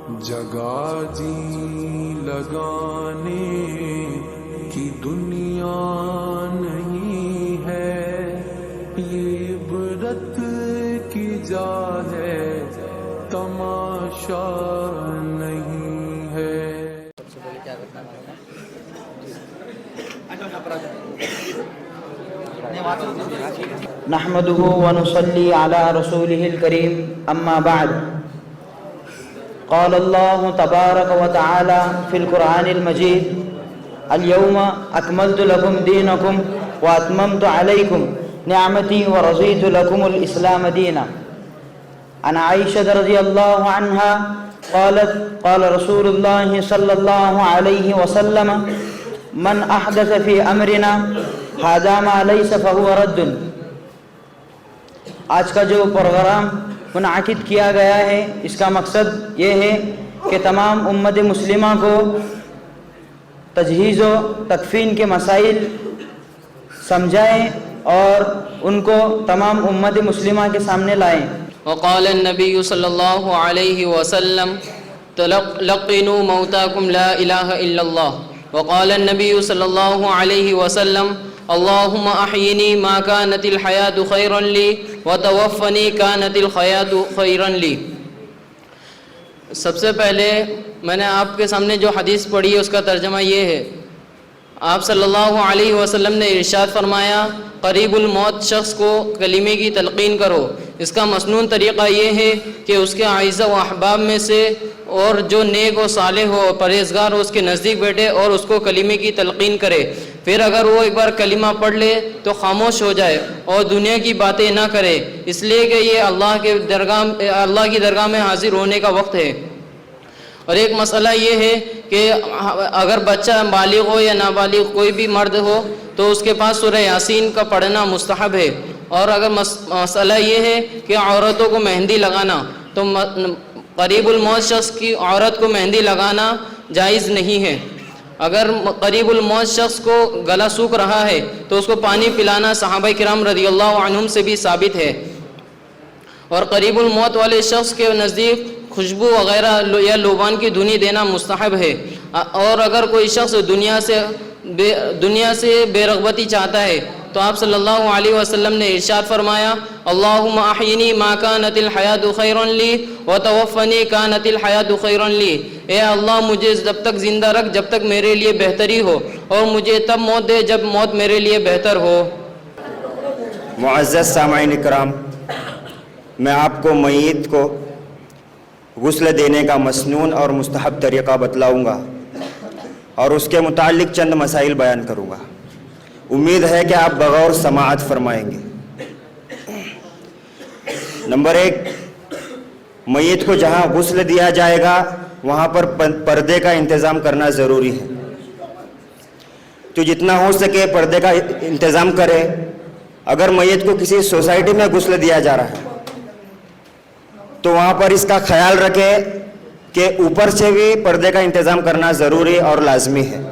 जगा जी लगाने की दुनिया नहीं है, ये इबरत की जा है, तमाशा नहीं है। नहमदुहु व नुसल्ली अला रसूलिहिल करीम, अम्मा बाद। क़ाल अल्लाहु तबारक व तआला फ़िल क़ुरआनिल मजीद, अल यौम अकमलतु लकुम दीनकुम व अतममतु अलैकुम निअमती व रज़ीतु लकुमुल इस्लाम दीना। अन आइशा रज़ियल्लाहु अन्हा क़ालत क़ाल रसूलुल्लाह सल्लल्लाहु अलैहि वसल्लम, मन अहदस फ़ी अमरिना हाज़ा मा लैसा फ़हुव रद्दुन। आज का जो प्रोग्राम मुनाकिद किया गया है, इसका मकसद ये है कि तमाम उम्मत मुस्लिमा को तजहीज़ व तकफ़ीन के मसाइल समझाएँ और उनको तमाम उम्मत मुस्लिमा के सामने लाएँ। वक़ाल नबी सल्लल्लाहु अलैहि वसल्लम, लक़िनू मौताकुम ला इलाहा इल्लल्लाह। वक़ाल नबी सल्लल्लाहु अलैहि वसल्लम, अल्लाहुम्मा अहयिनी मा कानतिल हयातु खैरन ली व तवफ़्फ़नी कानतिल हयातु खैरन ली। सबसे पहले मैंने आपके सामने जो हदीस पढ़ी है उसका तर्जमा ये है। आप सल्लल्लाहु अलैहि वसल्लम ने इरशाद फरमाया, करीबुल मौत शख्स को कलीमे की तलक़ीन करो। इसका मसनून तरीक़ा ये है कि उसके आइज़ा व अहबाब में से और जो नेक व सालेह हो, परहेज़गार हो, उसके नज़दीक बैठे और उसको कलीमे की तलक़ीन करे। फिर अगर वो एक बार कलीमा पढ़ ले तो ख़ामोश हो जाए और दुनिया की बातें ना करे, इसलिए कि ये अल्लाह की दरगाह में हाज़िर होने का वक्त है। और एक मसला ये है कि अगर बच्चा बालिग हो या नाबालिग कोई भी मर्द हो तो उसके पास सूरह यासीन का पढ़ना मुस्तहब है। और अगर मसला ये है कि औरतों को मेहंदी लगाना, तो करीबुल मौत शख्स की औरत को मेहंदी लगाना जायज़ नहीं है। अगर करीबुल मौत शख्स को गला सूख रहा है तो उसको पानी पिलाना सहाबा किराम रज़ियल्लाहु अन्हुम से भी साबित है। और करीबुल मौत वाले शख्स के नज़दीक खुशबू वग़ैरह या लोबान की धुनी देना मुस्तहब है। और अगर कोई शख्स दुनिया से बेरग़बती चाहता है तो आप सल्लल्लाहु अलैहि वसल्लम ने इरशाद फरमाया, अल्लाहुम्मा अहयिनी मा कानतिल हयातु खैरन ली व तवफ़्फ़नी कानतिल हयातु खैरन ली। ए अल्लाह, मुझे जब तक ज़िंदा रख जब तक मेरे लिए बेहतरी हो, और मुझे तब मौत दे जब मौत मेरे लिए बेहतर हो। मुअज़्ज़ज़ सामाईन इकराम, मैं आपको मय्यत को गुस्ल देने का मसनून और मुस्तहब तरीक़ा बतलाऊँगा और उसके मुताल्लिक़ चंद मसाइल बयान करूँगा। उम्मीद है कि आप बग़ौर समाअत फरमाएंगे। नंबर 1, मय्यत को जहाँ गुस्ल दिया जाएगा वहाँ पर पर्दे का इंतज़ाम करना ज़रूरी है। तो जितना हो सके पर्दे का इंतज़ाम करें। अगर मय्यत को किसी सोसाइटी में गुस्ल दिया जा रहा है तो वहाँ पर इसका ख्याल रखें कि ऊपर से भी पर्दे का इंतज़ाम करना ज़रूरी और लाजमी है।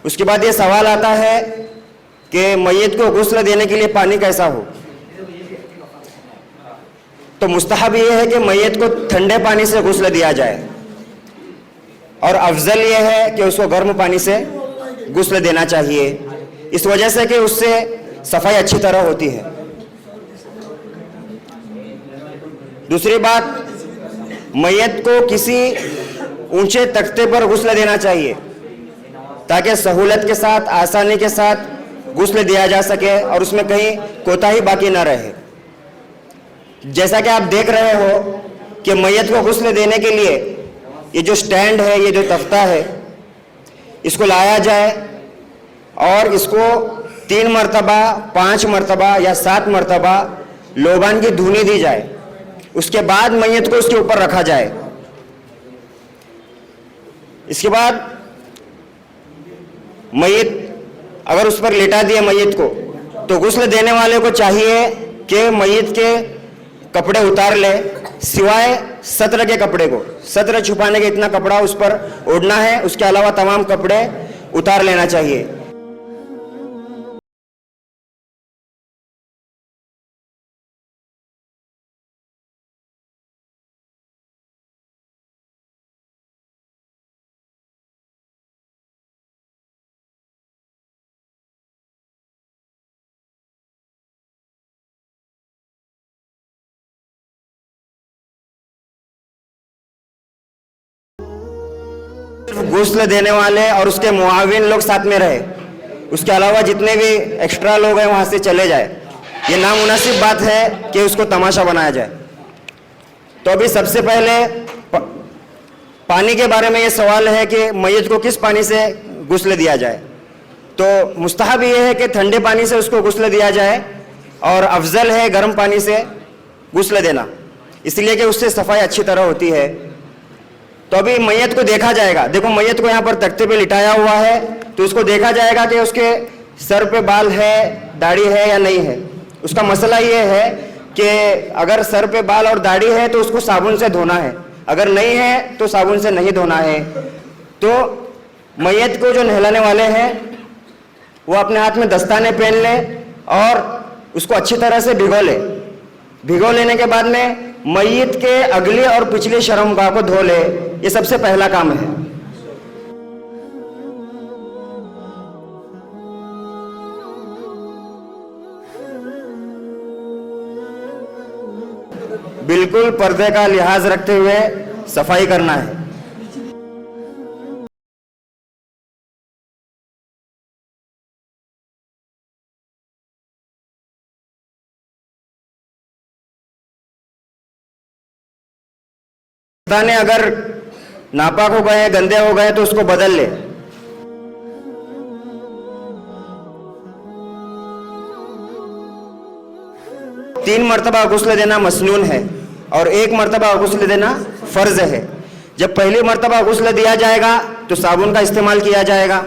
उसके बाद ये सवाल आता है कि मय्यत को गुस्ल देने के लिए पानी कैसा हो। तो मुस्तहब ये है कि मय्यत को ठंडे पानी से गुस्ल दिया जाए और अफजल ये है कि उसको गर्म पानी से गुस्ल देना चाहिए, इस वजह से कि उससे सफाई अच्छी तरह होती है। दूसरी बात, मय्यत को किसी ऊंचे तख्ते पर गुस्ल देना चाहिए ताकि सहूलत के साथ, आसानी के साथ गुस्ल दिया जा सके और उसमें कहीं कोताही बाकी ना रहे। जैसा कि आप देख रहे हो कि मय्यत को गुस्ल देने के लिए ये जो स्टैंड है, ये जो तख्ता है, इसको लाया जाए और इसको 3 मरतबा, 5 मरतबा या 7 मरतबा लोबान की धुनी दी जाए। उसके बाद मय्यत को उसके ऊपर रखा जाए। इसके बाद मय्यत अगर उस पर लेटा दिया मय्यत को, तो गुस्ल देने वाले को चाहिए कि मय्यत के कपड़े उतार ले, सिवाय सत्र के कपड़े को। सत्र छुपाने के इतना कपड़ा उस पर ओढ़ना है, उसके अलावा तमाम कपड़े उतार लेना चाहिए। सिर्फ गुस्ल देने वाले और उसके मुआविन लोग साथ में रहे, उसके अलावा जितने भी एक्स्ट्रा लोग हैं वहाँ से चले जाए। ये नामुनासिब बात है कि उसको तमाशा बनाया जाए। तो अभी सबसे पहले पानी के बारे में ये सवाल है कि मैयत को किस पानी से गुस्ल दिया जाए। तो मुस्तहब ये है कि ठंडे पानी से उसको गुस्ल दिया जाए और अफजल है गर्म पानी से गुस्ल देना, इसलिए कि उससे सफाई अच्छी तरह होती है। तो अभी मैयत को देखा जाएगा। देखो मैयत को यहाँ पर तख्ते पे लिटाया हुआ है, तो उसको देखा जाएगा कि उसके सर पे बाल है, दाढ़ी है या नहीं है। उसका मसला ये है कि अगर सर पे बाल और दाढ़ी है तो उसको साबुन से धोना है, अगर नहीं है तो साबुन से नहीं धोना है। तो मैयत को जो नहलाने वाले हैं वो अपने हाथ में दस्ताने पहन ले और उसको अच्छी तरह से भिगो ले। भिगो लेने के बाद में मैयत के अगली और पिछली शर्मगाह को धो ले। ये सबसे पहला काम है। बिल्कुल पर्दे का लिहाज रखते हुए सफाई करना है। दाने अगर नापाक हो गए, गंदे हो गए तो उसको बदल ले। तीन मर्तबा गुस्ल देना मसनून है और एक मर्तबा गुस्ल देना फर्ज है। जब पहली मर्तबा गुस्ल दिया जाएगा तो साबुन का इस्तेमाल किया जाएगा।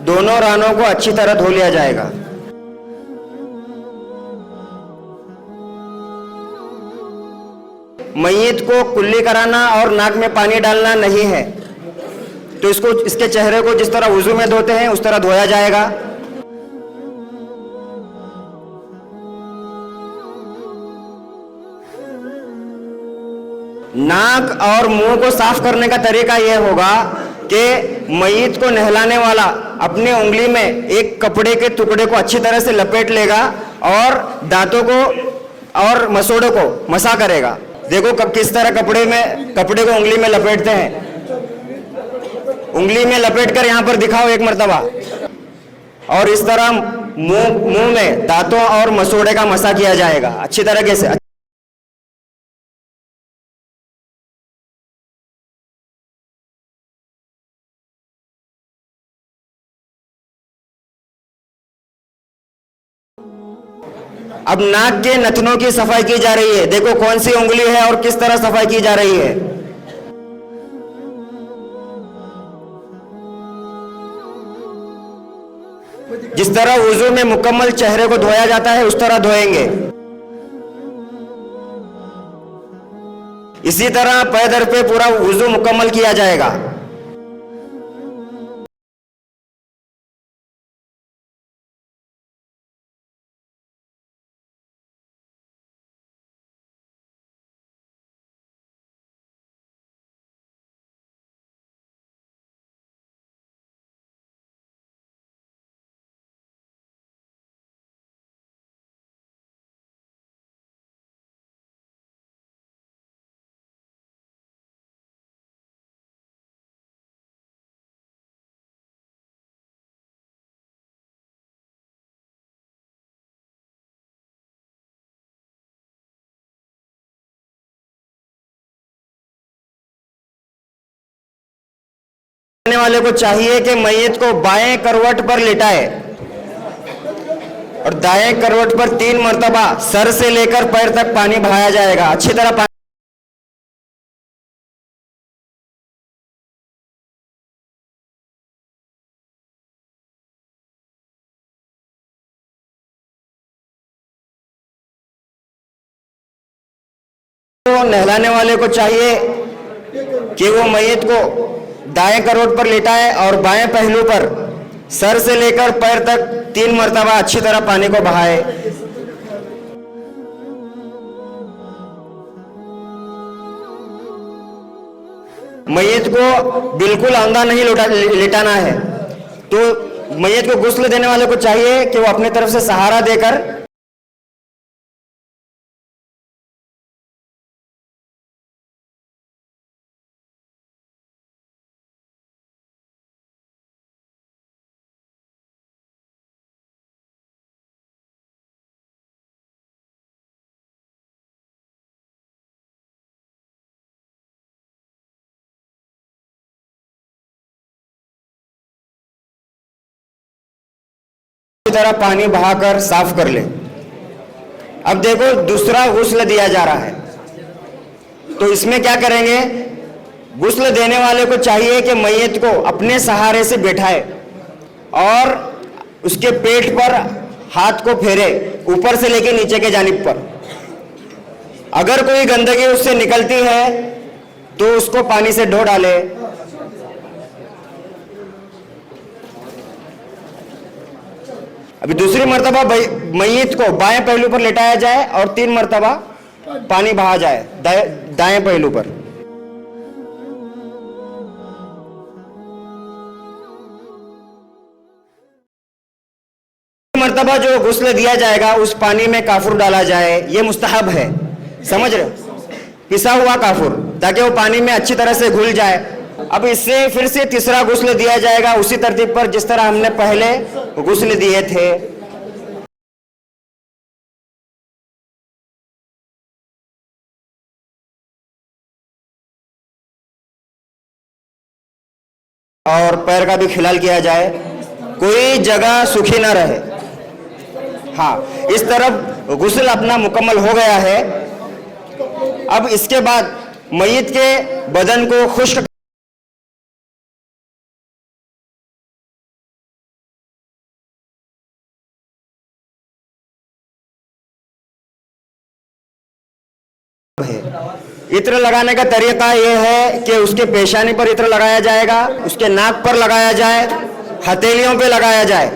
दोनों रानों को अच्छी तरह धो लिया जाएगा। मैयत को कुल्ली कराना और नाक में पानी डालना नहीं है, तो इसके चेहरे को जिस तरह वुजू में धोते हैं उस तरह धोया जाएगा। नाक और मुंह को साफ करने का तरीका यह होगा कि मैयत को नहलाने वाला अपने उंगली में एक कपड़े के टुकड़े को अच्छी तरह से लपेट लेगा और दांतों को और मसोड़ों को मसा करेगा। देखो किस तरह कपड़े को उंगली में लपेटते हैं। उंगली में लपेट कर यहाँ पर दिखाओ एक मर्तबा, और इस तरह मुंह में दांतों और मसोड़े का मसा किया जाएगा अच्छी तरीके से। अब नाक के नथनों की सफाई की जा रही है। देखो कौन सी उंगली है और किस तरह सफाई की जा रही है। जिस तरह वुजू में मुकम्मल चेहरे को धोया जाता है उस तरह धोएंगे। इसी तरह पैदर पे पूरा वुजू मुकम्मल किया जाएगा। वाले को चाहिए कि मैयत को बाएं करवट पर लिटाए और दाएं करवट पर 3 मर्तबा सर से लेकर पैर तक पानी बहाया जाएगा। अच्छी तरह पानी तो नहलाने वाले को चाहिए कि वो मैयत को दाएं करवट पर लेटाए और बाएं पहलू पर सर से लेकर पैर तक 3 मर्तबा अच्छी तरह पानी को बहाए। मैयत को बिल्कुल औंधा नहीं लिटाना है। तो मैयत को गुस्ल देने वाले को चाहिए कि वो अपनी तरफ से सहारा देकर तरह पानी बहाकर साफ कर ले। अब देखो दूसरा गुस्ल दिया जा रहा है, तो इसमें क्या करेंगे? गुस्ल देने वाले को चाहिए कि मैयत को अपने सहारे से बैठाए और उसके पेट पर हाथ को फेरे, ऊपर से लेकर नीचे के जानिब पर। अगर कोई गंदगी उससे निकलती है तो उसको पानी से धो डाले। अभी दूसरी मर्तबा मैयत को बाएं पहलू पर लेटाया जाए और 3 मर्तबा पानी बहा जाए दाएं पहलू पर। मर्तबा जो गुस्ल दिया जाएगा उस पानी में काफूर डाला जाए, यह मुस्तहब है, समझ रहे हो? पिसा हुआ काफूर, ताकि वो पानी में अच्छी तरह से घुल जाए। अब इससे फिर से तीसरा गुस्ल दिया जाएगा उसी तरतीब पर जिस तरह हमने पहले गुस्ल दिए थे। और पैर का भी खिलाल किया जाए, कोई जगह सूखी ना रहे। हाँ, इस तरफ गुस्ल अपना मुकम्मल हो गया है। अब इसके बाद मैयत के बदन को खुश्क इत्र लगाने का तरीका यह है कि उसके पेशानी पर इत्र लगाया जाएगा, उसके नाक पर लगाया जाए, हथेलियों पे लगाया जाए,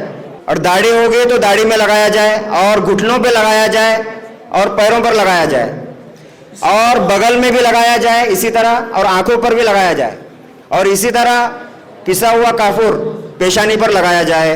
और दाढ़ी होगी तो दाढ़ी में लगाया जाए, और घुटनों पे लगाया जाए, और पैरों पर लगाया जाए, और बगल में भी लगाया जाए इसी तरह, और आंखों पर भी लगाया जाए, और इसी तरह पिसा हुआ काफूर पेशानी पर लगाया जाए।